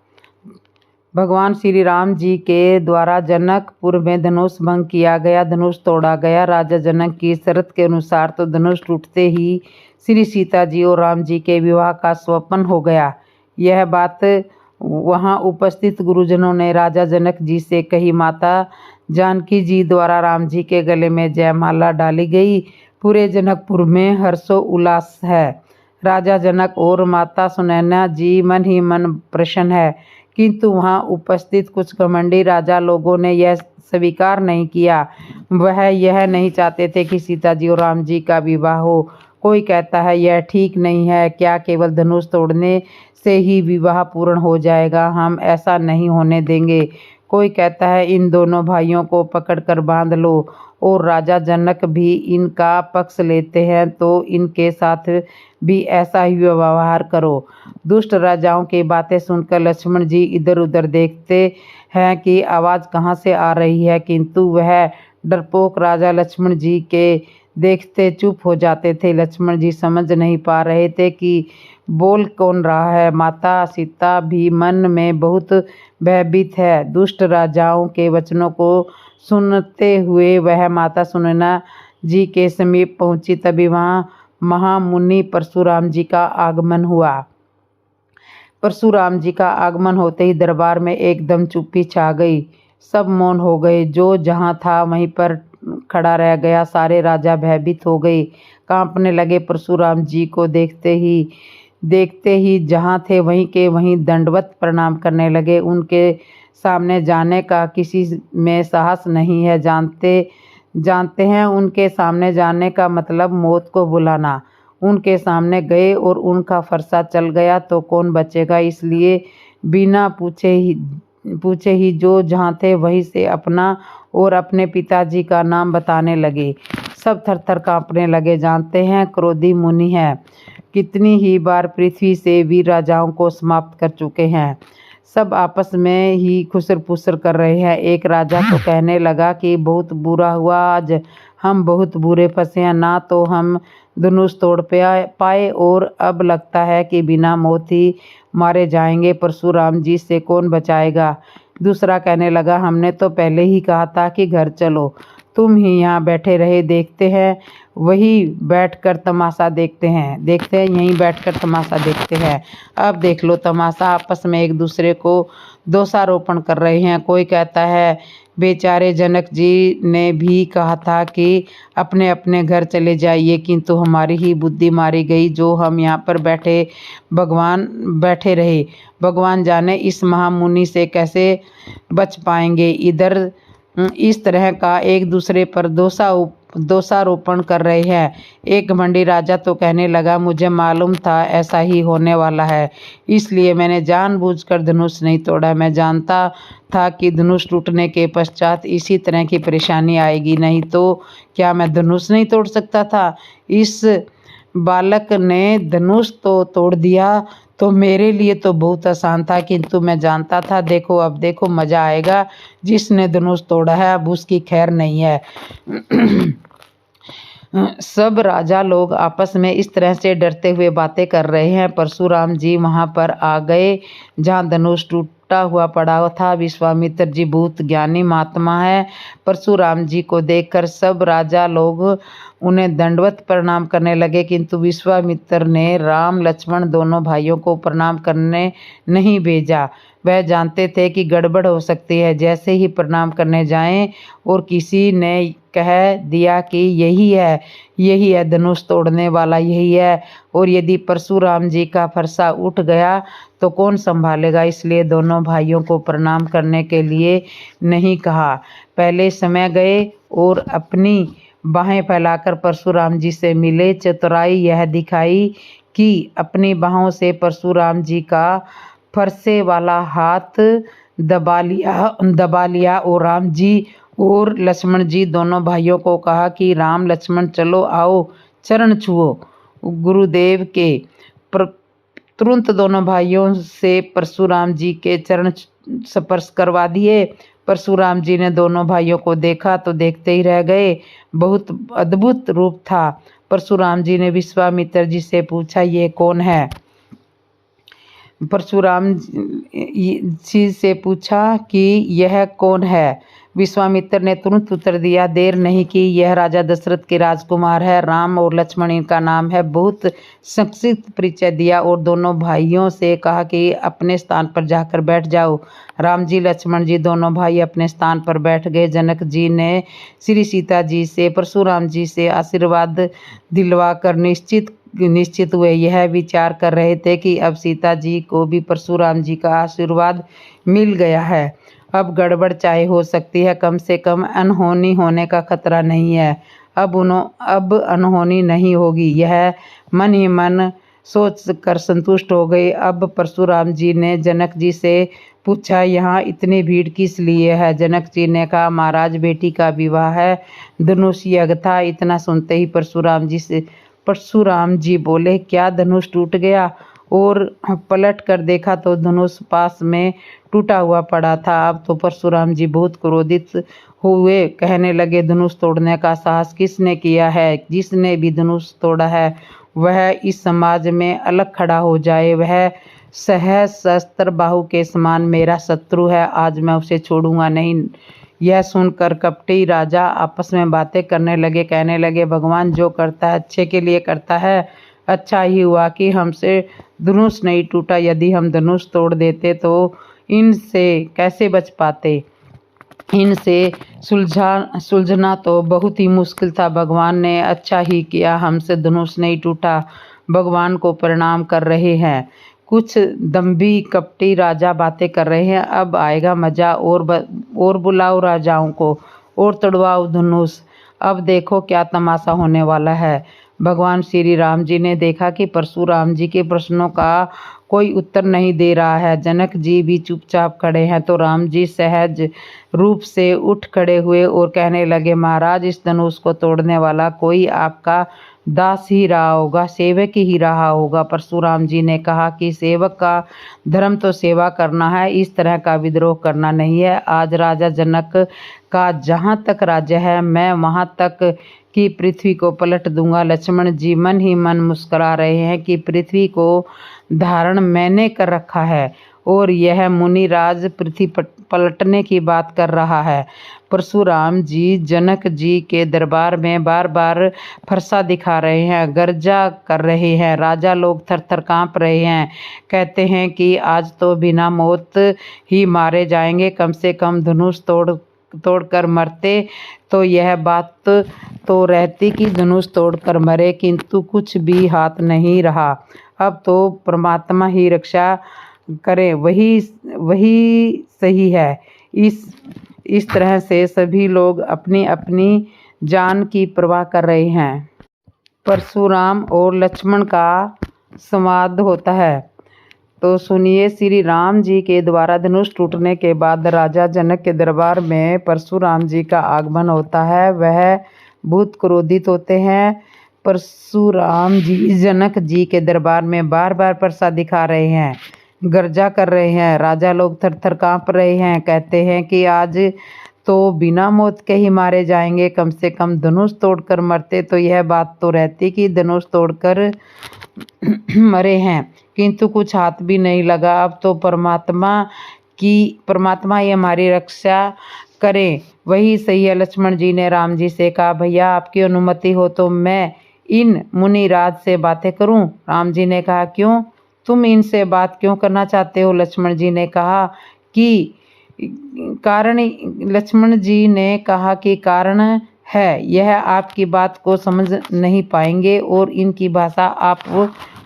भगवान श्री राम जी के द्वारा जनकपुर में धनुष भंग किया गया, धनुष तोड़ा गया। राजा जनक की शर्त के अनुसार तो धनुष टूटते ही श्री सीता जी और राम जी के विवाह का स्वप्न हो गया। यह बात वहां उपस्थित गुरुजनों ने राजा जनक जी से कही। माता जानकी जी द्वारा राम जी के गले में जयमाला डाली गई। पूरे जनकपुर में हर्षो उल्लास है। राजा जनक और माता सुनैना जी मन ही मन प्रसन्न है, किंतु वहां उपस्थित कुछ घमंडी राजा लोगों ने यह स्वीकार नहीं किया। वह यह नहीं चाहते थे कि सीता जी और राम जी का विवाह हो। कोई कहता है यह ठीक नहीं है, क्या केवल धनुष तोड़ने से ही विवाह पूर्ण हो जाएगा? हम ऐसा नहीं होने देंगे। कोई कहता है इन दोनों भाइयों को पकड़कर बांध लो और राजा जनक भी इनका पक्ष लेते हैं तो इनके साथ भी ऐसा ही व्यवहार करो। दुष्ट राजाओं की बातें सुनकर लक्ष्मण जी इधर उधर देखते हैं कि आवाज़ कहाँ से आ रही है, किंतु वह डरपोक राजा लक्ष्मण जी के देखते चुप हो जाते थे। लक्ष्मण जी समझ नहीं पा रहे थे कि बोल कौन रहा है। माता सीता भी मन में बहुत भयभीत है। दुष्ट राजाओं के वचनों को सुनते हुए वह माता सुनैना जी के समीप पहुंची। तभी वहाँ महामुनि परशुराम जी का आगमन हुआ। परशुराम जी का आगमन होते ही दरबार में एकदम चुप्पी छा गई। सब मौन हो गए। जो जहाँ था वहीं पर खड़ा रह गया। सारे राजा भयभीत हो गए, कांपने लगे। परशुराम जी को देखते ही जहाँ थे वहीं के वहीं दंडवत प्रणाम करने लगे। उनके सामने जाने का किसी में साहस नहीं है। जानते हैं उनके सामने जाने का मतलब मौत को बुलाना। उनके सामने गए और उनका फरसा चल गया तो कौन बचेगा। इसलिए बिना पूछे ही जो जहाँ थे वहीं से अपना और अपने पिताजी का नाम बताने लगे। सब थरथर कांपने लगे। जानते हैं क्रोधी मुनि है, कितनी ही बार पृथ्वी से वीर राजाओं को समाप्त कर चुके हैं। सब आपस में ही खुसर फुसर कर रहे हैं। एक राजा तो कहने लगा कि बहुत बुरा हुआ, आज हम बहुत बुरे फंसे हैं। ना तो हम धनुष तोड़ पाए और अब लगता है कि बिना मौत ही मारे जाएंगे। परशुराम जी से कौन बचाएगा। दूसरा कहने लगा, हमने तो पहले ही कहा था कि घर चलो, तुम ही यहाँ बैठे रहे। देखते हैं यहीं बैठकर तमाशा देखते हैं। अब देख लो तमाशा। आपस में एक दूसरे को दोषारोपण कर रहे हैं। कोई कहता है बेचारे जनक जी ने भी कहा था कि अपने अपने घर चले जाइए, किंतु हमारी ही बुद्धि मारी गई जो हम यहाँ पर बैठे रहे। भगवान जाने इस महामुनि से कैसे बच पाएंगे। इधर इस तरह का एक दूसरे पर दोषारोपण कर रहे हैं। एक घमंडी राजा तो कहने लगा, मुझे मालूम था ऐसा ही होने वाला है, इसलिए मैंने जानबूझकर धनुष नहीं तोड़ा। मैं जानता था कि धनुष टूटने के पश्चात इसी तरह की परेशानी आएगी, नहीं तो क्या मैं धनुष नहीं तोड़ सकता था। इस बालक ने धनुष तो तोड़ दिया तो मेरे लिए तो बहुत आसान था, किंतु मैं जानता था। देखो अब देखो मज़ा आएगा। जिसने धनुष तोड़ा है अब उसकी खैर नहीं है। सब राजा लोग आपस में इस तरह से डरते हुए बातें कर रहे हैं। परशुराम जी वहां पर आ गए जहां धनुष टूटा हुआ पड़ा था। विश्वामित्र जी बहुत ज्ञानी महात्मा है। परशुराम जी को देखकर सब राजा लोग उन्हें दंडवत प्रणाम करने लगे, किंतु विश्वामित्र ने राम लक्ष्मण दोनों भाइयों को प्रणाम करने नहीं भेजा। वह जानते थे कि गड़बड़ हो सकती है। जैसे ही प्रणाम करने जाएं और किसी ने कह दिया कि यही है धनुष तोड़ने वाला, यही है, और यदि परशुराम जी का फरसा उठ गया तो कौन संभालेगा। इसलिए दोनों भाइयों को प्रणाम करने के लिए नहीं कहा। पहले समय गए और अपनी बाहें फैलाकर परशुराम जी से मिले। चतुराई यह दिखाई कि अपनी बाहों से परशुराम जी का फरसे वाला हाथ दबा लिया और राम जी और लक्ष्मण जी दोनों भाइयों को कहा कि राम लक्ष्मण चलो आओ चरण छुओ गुरुदेव के। तुरंत दोनों भाइयों से परशुराम जी के चरण स्पर्श करवा दिए। परशुराम जी ने दोनों भाइयों को देखा तो देखते ही रह गए। बहुत अद्भुत रूप था। परशुराम जी ने विश्वामित्र जी से पूछा, ये कौन है। परशुराम जी से पूछा कि यह कौन है। विश्वामित्र ने तुरंत उत्तर दिया, देर नहीं की, यह राजा दशरथ के राजकुमार है, राम और लक्ष्मण इनका नाम है। बहुत संक्षिप्त परिचय दिया और दोनों भाइयों से कहा कि अपने स्थान पर जाकर बैठ जाओ। राम जी लक्ष्मण जी दोनों भाई अपने स्थान पर बैठ गए। जनक जी ने श्री सीता जी से परशुराम जी से आशीर्वाद दिलवा कर निश्चित हुए। यह विचार कर रहे थे कि अब सीता जी को भी परशुराम जी का आशीर्वाद मिल गया है, अब गड़बड़ चाहे हो सकती है, कम से कम अनहोनी होने का खतरा नहीं है। अब अनहोनी नहीं होगी, यह मन ही मन सोच कर संतुष्ट हो गए। अब परशुराम जी ने जनक जी से पूछा, यहाँ इतनी भीड़ किस लिए है? जनक जी ने कहा, महाराज बेटी का विवाह है, धनुष यज्ञ था। इतना सुनते ही परशुराम जी बोले, क्या धनुष टूट गया? और पलट कर देखा तो धनुष पास में टूटा हुआ पड़ा था। अब तो परशुराम जी बहुत क्रोधित हुए, कहने लगे, धनुष तोड़ने का साहस किसने किया है? जिसने भी धनुष तोड़ा है वह इस समाज में अलग खड़ा हो जाए। वह सहस्त्र बाहु के समान मेरा शत्रु है, आज मैं उसे छोड़ूंगा नहीं। यह सुनकर कपटी राजा आपस में बातें करने लगे, कहने लगे, भगवान जो करता है अच्छे के लिए करता है। अच्छा ही हुआ कि हमसे धनुष नहीं टूटा, यदि हम धनुष तोड़ देते तो इनसे कैसे बच पाते? इनसे सुलझना तो बहुत ही मुश्किल था। भगवान ने अच्छा ही किया, हमसे धनुष नहीं टूटा। भगवान को प्रणाम कर रहे हैं। कुछ दम्भी कपटी राजा बातें कर रहे हैं, अब आएगा मजा। और बुलाओ राजाओं को और तोड़वाओ धनुष, अब देखो क्या तमाशा होने वाला है। भगवान श्री राम जी ने देखा कि परशुराम जी के प्रश्नों का कोई उत्तर नहीं दे रहा है। जनक जी भी चुपचाप खड़े हैं, तो राम जी सहज रूप से उठ खड़े हुए और कहने लगे, महाराज इस धनुष को तोड़ने वाला कोई आपका दास ही रहा होगा, सेवक ही रहा होगा। परशुराम जी ने कहा कि सेवक का धर्म तो सेवा करना है, इस तरह का विद्रोह करना नहीं है। आज राजा जनक का जहाँ तक राज्य है, मैं वहाँ तक की पृथ्वी को पलट दूंगा। लक्ष्मण जी मन ही मन मुस्कुरा रहे हैं कि पृथ्वी को धारण मैंने कर रखा है और यह मुनिराज पृथ्वी पलटने की बात कर रहा है। परशुराम जी जनक जी के दरबार में बार बार फरसा दिखा रहे हैं, गर्जा कर रहे हैं। राजा लोग थर थर काँप रहे हैं, कहते हैं कि आज तो बिना मौत ही मारे जाएंगे, कम से कम धनुष तोड़कर मरते तो यह बात तो रहती कि धनुष तोड़कर मरे, किंतु कुछ भी हाथ नहीं रहा। अब तो परमात्मा ही रक्षा करे, वही सही है। इस तरह से सभी लोग अपनी अपनी जान की परवाह कर रहे हैं। परशुराम और लक्ष्मण का संवाद होता है। तो सुनिए, श्री राम जी के द्वारा धनुष टूटने के बाद राजा जनक के दरबार में परशुराम जी का आगमन होता है। वह बहुत क्रोधित होते हैं। परशुराम जी जनक जी के दरबार में बार बार प्रसाद दिखा रहे हैं, गर्जा कर रहे हैं। राजा लोग थर थर काँप रहे हैं, कहते हैं कि आज तो बिना मौत के ही मारे जाएंगे, कम से कम धनुष तोड़कर मरते तो यह बात तो रहती कि धनुष तोड़कर मरे हैं, किंतु कुछ हाथ भी नहीं लगा। अब तो परमात्मा ही हमारी रक्षा करे, वही सही है। लक्ष्मण जी ने राम जी से कहा, भैया आपकी अनुमति हो तो मैं इन मुनिराज से बातें करूं? राम जी ने कहा, क्यों, तुम इनसे बात क्यों करना चाहते हो? लक्ष्मण जी ने कहा कि कारण है, यह आपकी बात को समझ नहीं पाएंगे और इनकी भाषा आप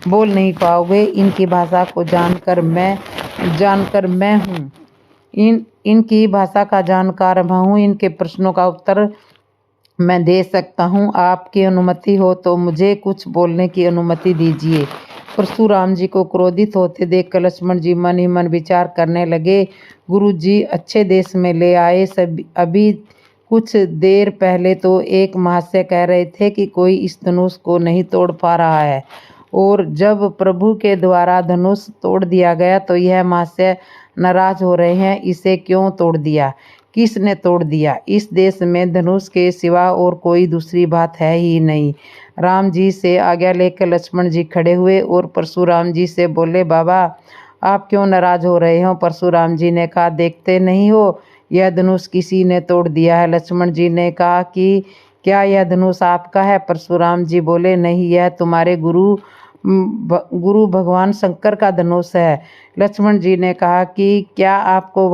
बोल नहीं पाओगे। इनकी भाषा को जानकर मैं हूँ, इनकी भाषा का जानकार मैं हूँ, इनके प्रश्नों का उत्तर मैं दे सकता हूँ। आपकी अनुमति हो तो मुझे कुछ बोलने की अनुमति दीजिए। परशुराम जी को क्रोधित होते देखकर लक्ष्मण जी मन ही मन विचार करने लगे, गुरु जी अच्छे देश में ले आए। अभी कुछ देर पहले तो एक महाशय कह रहे थे कि कोई इस धनुष को नहीं तोड़ पा रहा है, और जब प्रभु के द्वारा धनुष तोड़ दिया गया तो यह महाशय नाराज हो रहे हैं, इसे क्यों तोड़ दिया, किसने तोड़ दिया? इस देश में धनुष के सिवा और कोई दूसरी बात है ही नहीं। राम जी से आज्ञा लेकर लक्ष्मण जी खड़े हुए और परशुराम जी से बोले, बाबा आप क्यों नाराज हो रहे हो? परशुराम जी ने कहा, देखते नहीं हो यह धनुष किसी ने तोड़ दिया है। लक्ष्मण जी ने कहा कि क्या यह धनुष आपका है? परशुराम जी बोले, नहीं, यह तुम्हारे गुरु भगवान शंकर का धनुष है। लक्ष्मण जी ने कहा कि क्या आपको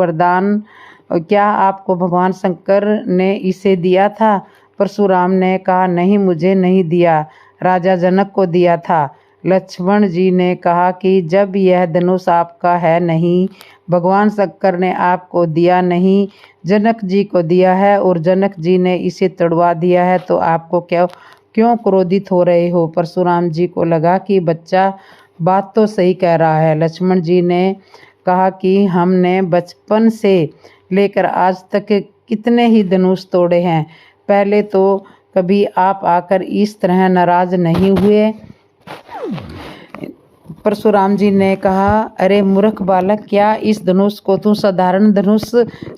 भगवान शंकर ने इसे दिया था? परशुराम ने कहा, नहीं, मुझे नहीं दिया, राजा जनक को दिया था। लक्ष्मण जी ने कहा कि जब यह धनुष आपका है नहीं, भगवान शंकर ने आपको दिया नहीं, जनक जी को दिया है और जनक जी ने इसे तोड़वा दिया है, तो आपको क्यों क्रोधित हो रहे हो? परशुराम जी को लगा कि बच्चा बात तो सही कह रहा है। लक्ष्मण जी ने कहा कि हमने बचपन से लेकर आज तक कितने ही धनुष तोड़े हैं, पहले तो कभी आप आकर इस तरह नाराज नहीं हुए। परशुराम जी ने कहा, अरे मूर्ख बालक, क्या इस धनुष को तू साधारण धनुष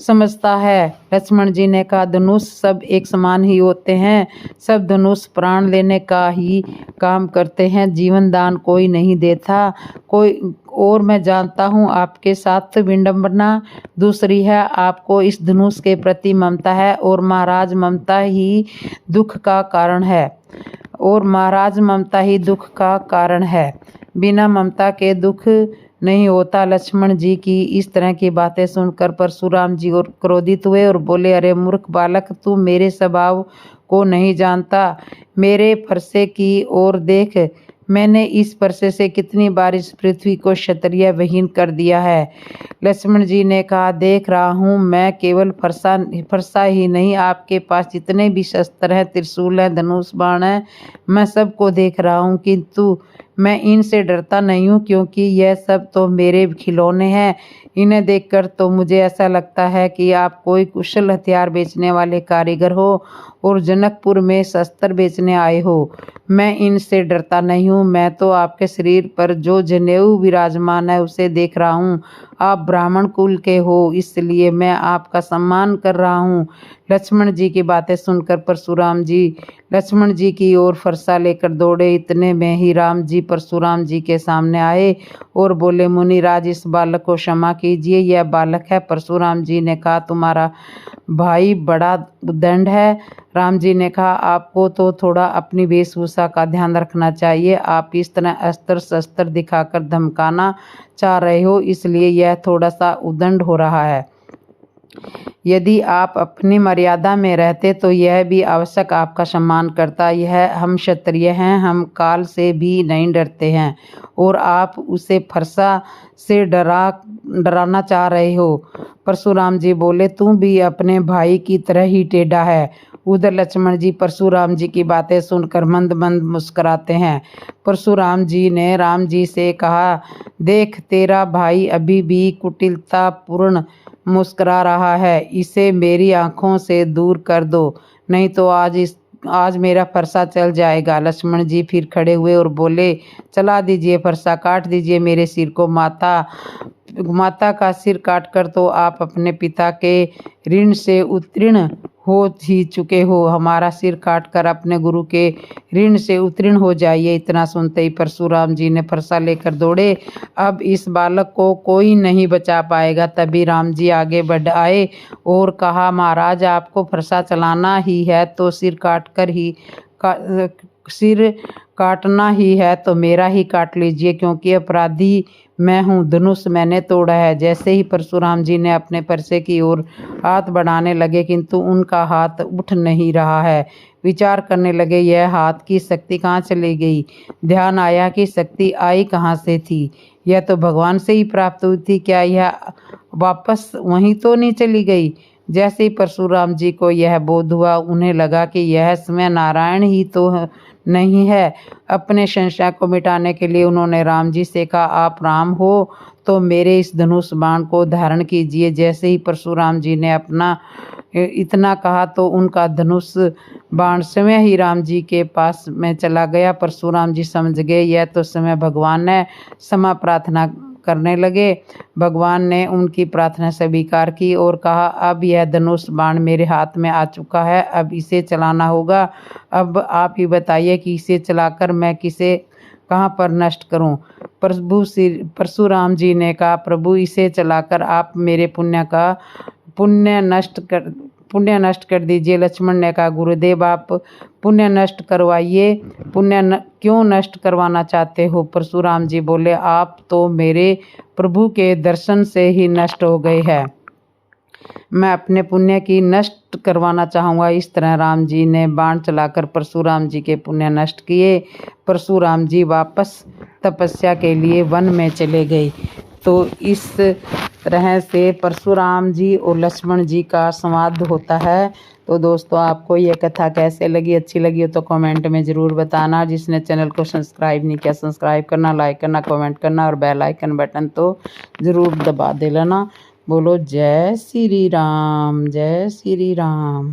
समझता है? लक्ष्मण जी ने कहा, धनुष सब एक समान ही होते हैं, सब धनुष प्राण लेने का ही काम करते हैं, जीवन दान कोई नहीं देता। कोई और मैं जानता हूँ आपके साथ विडंबना दूसरी है, आपको इस धनुष के प्रति ममता है और महाराज ममता ही दुख का कारण है, और महाराज ममता ही दुख का कारण है, बिना ममता के दुख नहीं होता। लक्ष्मण जी की इस तरह की बातें सुनकर परशुराम जी और क्रोधित हुए और बोले, अरे मूर्ख बालक, तू मेरे स्वभाव को नहीं जानता, मेरे फरसे की ओर देख, मैंने इस फरसे से कितनी बार इस पृथ्वी को क्षत्रिय विहीन कर दिया है। लक्ष्मण जी ने कहा, देख रहा हूँ, मैं केवल फरसा ही नहीं, आपके पास जितने भी शस्त्र हैं, त्रिशूल हैं, धनुष बाण हैं, मैं सबको देख रहा हूँ, किंतु मैं इनसे डरता नहीं हूँ, क्योंकि यह सब तो मेरे खिलौने हैं। इन्हें देखकर तो मुझे ऐसा लगता है कि आप कोई कुशल हथियार बेचने वाले कारीगर हो और जनकपुर में शस्त्र बेचने आए हो। मैं इनसे डरता नहीं हूँ, मैं तो आपके शरीर पर जो जनेऊ विराजमान है उसे देख रहा हूँ। आप ब्राह्मण कुल के हो, इसलिए मैं आपका सम्मान कर रहा हूँ। लक्ष्मण जी की बातें सुनकर परशुराम जी लक्ष्मण जी की ओर फरसा लेकर दौड़े। इतने में ही राम जी परशुराम जी के सामने आए और बोले, मुनिराज, इस बालक को क्षमा कीजिए, यह बालक है। परशुराम जी ने कहा, तुम्हारा भाई बड़ा उद्दंड है। राम जी ने कहा, आपको तो थोड़ा अपनी वेशभूषा का ध्यान रखना चाहिए, आप इस तरह अस्त्र शस्त्र दिखाकर धमकाना चाह रहे हो, इसलिए यह थोड़ा सा उद्दंड हो रहा है। यदि आप अपनी मर्यादा में रहते तो यह भी आवश्यक आपका सम्मान करता। यह हम क्षत्रिय हैं, हम काल से भी नहीं डरते हैं, और आप उसे फरसा से डराना चाह रहे हो। परशुराम जी बोले, तू भी अपने भाई की तरह ही टेढ़ा है। उधर लक्ष्मण जी परशुराम जी की बातें सुनकर मंद मंद मुस्कुराते हैं। परशुराम जी ने राम जी से कहा, देख, तेरा भाई अभी भी कुटिलता पूर्ण मुस्कुरा रहा है, इसे मेरी आंखों से दूर कर दो, नहीं तो आज मेरा फरसा चल जाएगा। लक्ष्मण जी फिर खड़े हुए और बोले, चला दीजिए फरसा, काट दीजिए मेरे सिर को। माता का सिर काटकर तो आप अपने पिता के ऋण से उत्तीर्ण हो ही चुके हो, हमारा सिर काटकर अपने गुरु के ऋण से उत्तीर्ण हो जाइए। इतना सुनते ही परशुराम जी ने फरसा लेकर दौड़े। अब इस बालक को कोई नहीं बचा पाएगा। तभी राम जी आगे बढ़ आए और कहा, महाराज, आपको फरसा चलाना ही है तो सिर काटना ही है तो मेरा ही काट लीजिए, क्योंकि अपराधी मैं हूँ, धनुष मैंने तोड़ा है। जैसे ही परशुराम जी ने अपने फरसे की ओर हाथ बढ़ाने लगे, किंतु उनका हाथ उठ नहीं रहा है। विचार करने लगे, यह हाथ की शक्ति कहाँ चली गई? ध्यान आया कि शक्ति आई कहाँ से थी? यह तो भगवान से ही प्राप्त हुई थी, क्या यह वापस वहीं तो नहीं चली गई? जैसे ही परशुराम जी को यह बोध हुआ, उन्हें लगा कि यह स्वयं नारायण ही तो नहीं है। अपने संशय को मिटाने के लिए उन्होंने राम जी से कहा, आप राम हो तो मेरे इस धनुष बाण को धारण कीजिए। जैसे ही परशुराम जी ने अपना इतना कहा तो उनका धनुष बाण स्वयं ही राम जी के पास में चला गया। परशुराम जी समझ गए, यह तो स्वयं भगवान है। क्षमा प्रार्थना करने लगे। भगवान ने उनकी प्रार्थना स्वीकार की और कहा, अब यह धनुष बाण मेरे हाथ में आ चुका है, अब इसे चलाना होगा। अब आप ही बताइए कि इसे चलाकर मैं किसे कहाँ पर नष्ट करूं? परशुराम जी ने कहा, प्रभु, इसे चलाकर आप मेरे पुण्य नष्ट कर दीजिए। लक्ष्मण ने कहा, गुरुदेव, आप पुण्य नष्ट करवाइए। क्यों नष्ट करवाना चाहते हो? परशुराम जी बोले, आप तो मेरे प्रभु के दर्शन से ही नष्ट हो गए हैं, मैं अपने पुण्य की नष्ट करवाना चाहूँगा। इस तरह राम जी ने बाण चलाकर परशुराम जी के पुण्य नष्ट किए। परशुराम जी वापस तपस्या के लिए वन में चले गए। तो इस तरह से परशुराम जी और लक्ष्मण जी का संवाद होता है। तो दोस्तों आपको ये कथा कैसे लगी, अच्छी लगी हो तो कमेंट में ज़रूर बताना। जिसने चैनल को सब्सक्राइब नहीं किया सब्सक्राइब करना, लाइक करना, कमेंट करना और बेल आइकन बटन तो ज़रूर दबा दे लेना। बोलो जय श्री राम, जय श्री राम।